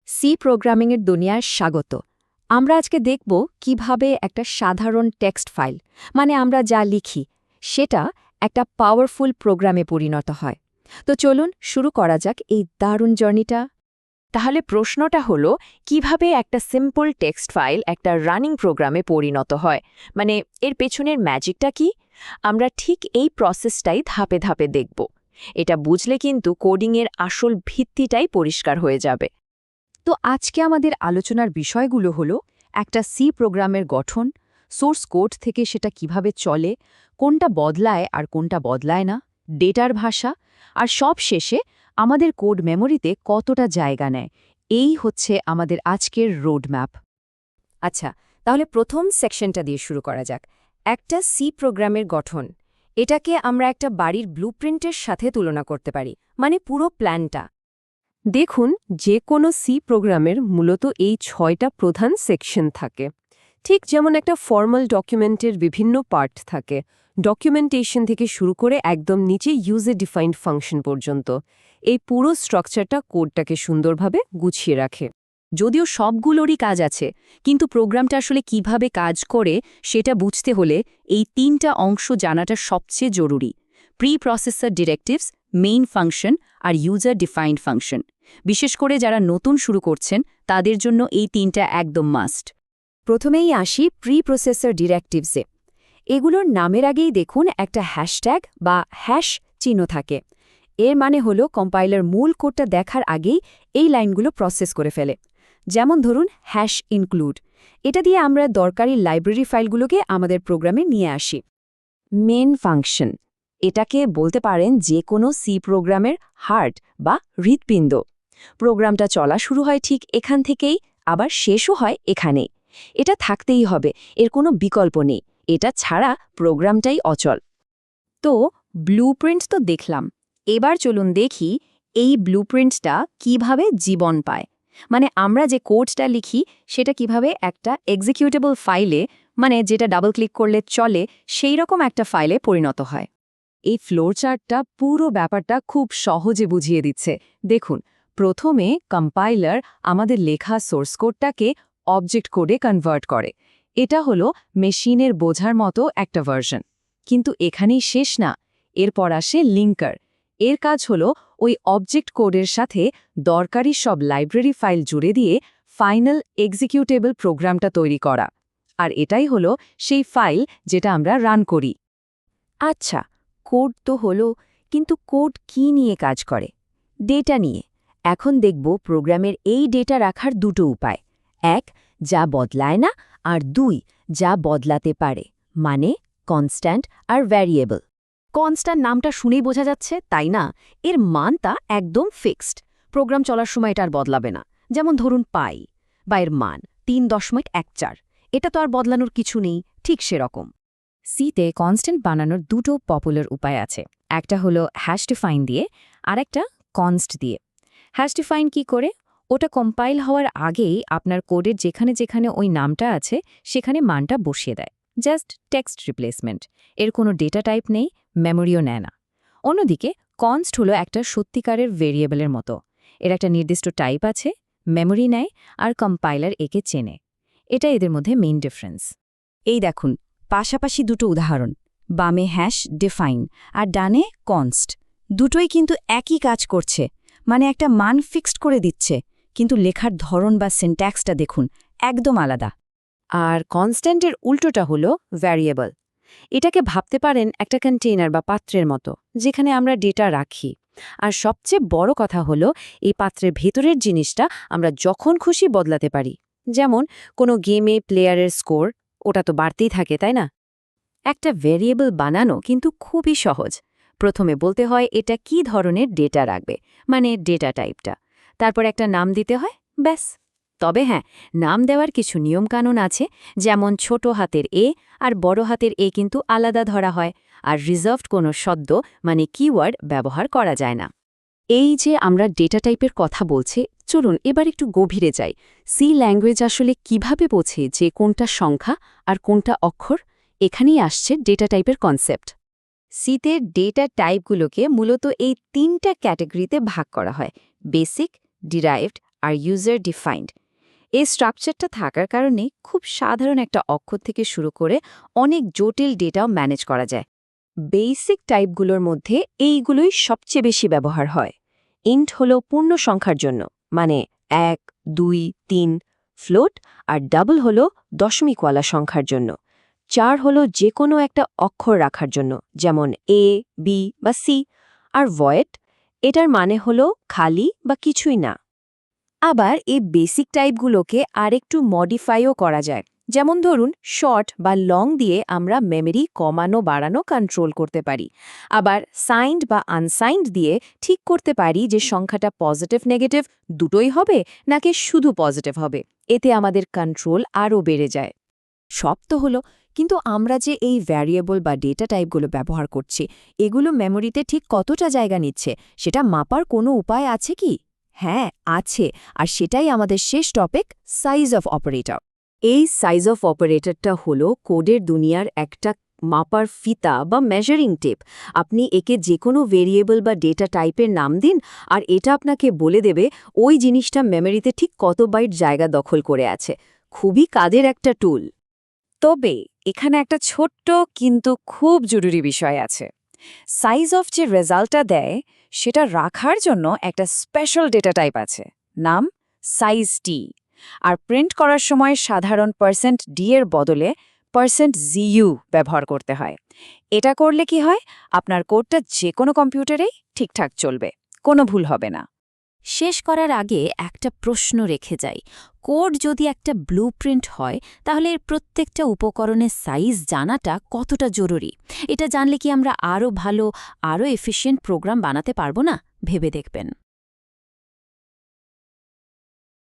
C প্রোগ্রামিংয়ের দুনিয়ায় স্বাগত। আমরা আজকে দেখব কিভাবে একটা সাধারণ টেক্সট ফাইল মানে আমরা যা লিখি সেটা একটা পাওয়ারফুল প্রোগ্রামে পরিণত হয়। তো চলুন শুরু করা যাক এই দারুণ জার্নিটা। তাহলে প্রশ্নটা হলো কিভাবে একটা সিম্পল টেক্সট ফাইল একটা রানিং প্রোগ্রামে পরিণত হয়, মানে এর পেছনের ম্যাজিকটা কি? আমরা ঠিক এই প্রসেসটাই ধাপে ধাপে দেখব। এটা বুঝলে কিন্তু কোডিংয়ের আসল ভিত্তিটাই পরিষ্কার হয়ে যাবে। তো আজকে আমাদের আলোচনার বিষয়গুলো হলো একটা সি প্রোগ্রামের গঠন, সোর্স কোড থেকে সেটা কিভাবে চলে, কোনটা বদলায় আর কোনটা বদলায় না, ডেটার ভাষা, আর সব শেষে আমাদের কোড মেমোরিতে কতটা জায়গা নেয়। এই হচ্ছে আমাদের আজকের রোডম্যাপ। আচ্ছা, তাহলে প্রথম সেকশনটা দিয়ে শুরু করা যাক। একটা সি প্রোগ্রামের গঠন, এটাকে আমরা একটা বাড়ির ব্লুপ্রিন্টের সাথে তুলনা করতে পারি, মানে পুরো প্ল্যানটা। দেখুন, যে কোনো সি প্রোগ্রামের মূলত এই ৬টা প্রধান সেকশন থাকে। ঠিক যেমন একটা ফর্মাল ডকুমেন্টের বিভিন্ন পার্ট থাকে, ডকুমেন্টেশন থেকে শুরু করে একদম নিচে ইউজার ডিফাইন্ড ফাংশন পর্যন্ত। এই পুরো স্ট্রাকচারটা কোডটাকে সুন্দরভাবে গুছিয়ে রাখে। যদিও সবগুলোরই কাজ আছে, কিন্তু প্রোগ্রামটা আসলে কিভাবে কাজ করে সেটা বুঝতে হলে এই ৩টা অংশ জানাটা সবচেয়ে জরুরি: pre processor directives, main function আর ইউজার ডিফাইন্ড ফাংশন। বিশেষ করে যারা নতুন শুরু করছেন তাদের জন্য এই ৩টা একদম মাস্ট। প্রথমেই আসি প্রি প্রসেসর ডিরেক্টিভসে। এগুলোর নামের আগেই দেখুন একটা হ্যাশট্যাগ বা হ্যাশ চিহ্ন থাকে। এর মানে হলো কম্পাইলার মূল কোডটা দেখার আগেই এই লাইনগুলো প্রসেস করে ফেলে। যেমন ধরুন হ্যাশ ইনক্লুড, এটা দিয়ে আমরা দরকারি লাইব্রেরি ফাইলগুলোকে আমাদের প্রোগ্রামে নিয়ে আসি। মেন ফাংশন, এটাকে বলতে পারেন যে কোনো সি প্রোগ্রামের হার্ট বা হৃৎপিণ্ড। প্রোগ্রামটা চলা শুরু হয় ঠিক এখান থেকেই, আবার শেষও হয় এখানেই। এটা থাকতেই হবে, এর কোনো বিকল্প নেই। এটা ছাড়া প্রোগ্রামটাই অচল। তো ব্লুপ্রিন্টস তো দেখলাম, এবার চলুন দেখি এই ব্লুপ্রিন্টসটা কিভাবে জীবন পায়। মানে আমরা যে কোডটা লিখি সেটা কিভাবে একটা এক্সিকিউটেবল ফাইলে, মানে যেটা ডাবল ক্লিক করলে চলে, সেই রকম একটা ফাইলে পরিণত হয়। এই ফ্লোচার্টটা পুরো ব্যাপারটা খুব সহজে বুঝিয়ে দিচ্ছে। দেখুন, প্রথমে কম্পাইলার আমাদের লেখা সোর্স কোডটাকে অবজেক্ট কোডে কনভার্ট করে। এটা হলো মেশিনের বোঝার মতো একটা ভার্সন। কিন্তু এখানেই শেষ না, এরপর আসে লিঙ্কার। এর কাজ হলো ওই অবজেক্ট কোডের সাথে দরকারি সব লাইব্রেরি ফাইল জুড়ে দিয়ে ফাইনাল এক্সিকিউটেবল প্রোগ্রামটা তৈরি করা। আর এটাই হলো সেই ফাইল যেটা আমরা রান করি। আচ্ছা, কোড তো হলো, কিন্তু কোড কি নিয়ে কাজ করে? ডেটা নিয়ে। এখন দেখব প্রোগ্রামের এই ডেটা রাখার দুটো উপায়: এক, যা বদলায় না, আর দুই, যা বদলাতে পারে, মানে কনস্ট্যান্ট আর ভ্যারিয়েবল। কনস্ট্যান্ট নামটা শুনেই বোঝা যাচ্ছে, তাই না? এর মানটা একদম ফিক্সড, প্রোগ্রাম চলার সময় এটা আর বদলাবে না। যেমন ধরুন পাই, বা এর মান ৩.14। এটা তো আর বদলানোর কিছু নেই। ঠিক সেরকম সিতে কনস্ট্যান্ট বানানোর দুটো পপুলার উপায় আছে। একটা হলো হ্যাশ ডিফাইন দিয়ে, আর একটা কনস্ট দিয়ে। হ্যাশ ডিফাইন কি করে? ওটা কম্পাইল হওয়ার আগেই আপনার কোডের যেখানে যেখানে ওই নামটা আছে সেখানে মানটা বসিয়ে দেয়। জাস্ট টেক্সট রিপ্লেসমেন্ট, এর কোনো ডেটা টাইপ নেই, মেমোরিও নেয় না। অন্যদিকে কনস্ট হলো একটা সত্যিকারের ভেরিয়েবলের মতো। এর একটা নির্দিষ্ট টাইপ আছে, মেমোরি নেয়, আর কম্পাইলার একে চেনে। এটা এদের মধ্যে মেইন ডিফারেন্স। এই দেখুন পাশাপাশি দুটো উদাহরণ, বামে হ্যাশ ডিফাইন আর ডানে কনস্ট। দুটোই কিন্তু একই কাজ করছে, মানে একটা মান ফিক্সড করে দিচ্ছে, কিন্তু লেখার ধরন বা সিনট্যাক্সটা দেখুন একদম আলাদা। আর কনস্ট্যান্টের উল্টোটা হলো ভ্যারিয়েবল। এটাকে ভাবতে পারেন একটা কন্টেইনার বা পাত্রের মতো, যেখানে আমরা ডেটা রাখি। আর সবচেয়ে বড় কথা হলো এই পাত্রের ভেতরের জিনিসটা আমরা যখন খুশি বদলাতে পারি। যেমন কোনো গেমে প্লেয়ারের স্কোর, ওটা তো বাড়তেই থাকে, তাই না? একটা ভেরিয়েবল বানানো কিন্তু খুবই সহজ। প্রথমে বলতে হয় এটা কি ধরনের ডেটা রাখবে, মানে ডেটা টাইপটা। তারপর একটা নাম দিতে হয়, ব্যাস। তবে হ্যাঁ, নাম দেওয়ার কিছু নিয়মকানুন আছে, যেমন ছোট হাতের এ আর বড় হাতের এ কিন্তু আলাদা ধরা হয়, আর রিজার্ভড কোনো শব্দ মানে কিওয়ার্ড ব্যবহার করা যায় না। এই যে আমরা ডেটা টাইপের কথা বলছি, চলুন এবার একটু গভীরে যাই। সি ল্যাঙ্গুয়েজ আসলে কিভাবে বোঝে যে কোনটা সংখ্যা আর কোনটা অক্ষর? এখানেই আসছে ডেটা টাইপের কনসেপ্ট। সিতে ডেটা টাইপগুলোকে মূলত এই ৩টা ক্যাটাগরিতে ভাগ করা হয়: বেসিক, ডিরাইভড আর ইউজার ডিফাইন্ড। এই স্ট্রাকচারটা থাকার কারণে খুব সাধারণ একটা অক্ষর থেকে শুরু করে অনেক জটিল ডেটাও ম্যানেজ করা যায়। বেসিক টাইপগুলোর মধ্যে এইগুলোই সবচেয়ে বেশি ব্যবহার হয়। ইন্ট হলো পূর্ণ সংখ্যার জন্য, মানে 1, 2, 3, ফ্লোট, আর ডাবল হলো দশমিকওয়ালা সংখ্যার জন্য। 4 হলো যে কোনো একটা অক্ষর রাখার জন্য, যেমন এ, বি বা সি। আর ভয়েড, এটার মানে হলো খালি বা কিছুই না। আবার এই বেসিক টাইপগুলোকে আরেকটু মডিফাইও করা যায়, যেমন ধরুন শর্ট বা লং দিয়ে আমরা মেমরি কমানো বাড়ানো কন্ট্রোল করতে পারি। আবার সাইন্ড বা আনসাইন্ড দিয়ে ঠিক করতে পারি যে সংখ্যাটা পজিটিভ নেগেটিভ দুটোই হবে নাকি শুধু পজিটিভ হবে। এতে আমাদের কন্ট্রোল আরও বেড়ে যায়। সব তো হলো, কিন্তু আমরা যে এই ভ্যারিয়েবল বা ডেটা টাইপগুলো ব্যবহার করছি, এগুলো মেমোরিতে ঠিক কতটা জায়গা নিচ্ছে সেটা মাপার কোনো উপায় আছে কি? হ্যাঁ, আছে, আর সেটাই আমাদের শেষ টপিক, সাইজ অফ অপারেটর। এই সাইজ অফ অপারেটরটা হলো কোডের দুনিয়ার একটা মাপার ফিতা বা মেজারিং টেপ। আপনি একে যে কোনো ভেরিয়েবল বা ডেটা টাইপের নাম দিন, আর এটা আপনাকে বলে দেবে ওই জিনিসটা মেমোরিতে ঠিক কত বাইট জায়গা দখল করে আছে। খুবই কাজের একটা টুল। তবে এখানে একটা ছোট্ট কিন্তু খুব জরুরি বিষয় আছে। সাইজ অফ যে রেজাল্টটা দেয় সেটা রাখার জন্য একটা স্পেশাল ডেটা টাইপ আছে, নাম সাইজ টি। আর প্রিন্ট করার সময় সাধারণ %d এর বদলে %gu ব্যবহার করতে হয়। এটা করলে কি হয়, আপনার কোডটা যে কোনো কম্পিউটারেই ঠিকঠাক চলবে, কোনো ভুল হবে না। শেষ করার আগে একটা প্রশ্ন রেখে যাই। কোড যদি একটা ব্লুপ্রিন্ট হয়, তাহলে এর প্রত্যেকটা উপকরণের সাইজ জানাটা কতটা জরুরি? এটা জানলে কি আমরা আরও ভালো, আরও এফিশিয়েন্ট প্রোগ্রাম বানাতে পারবো না? ভেবে দেখবেন।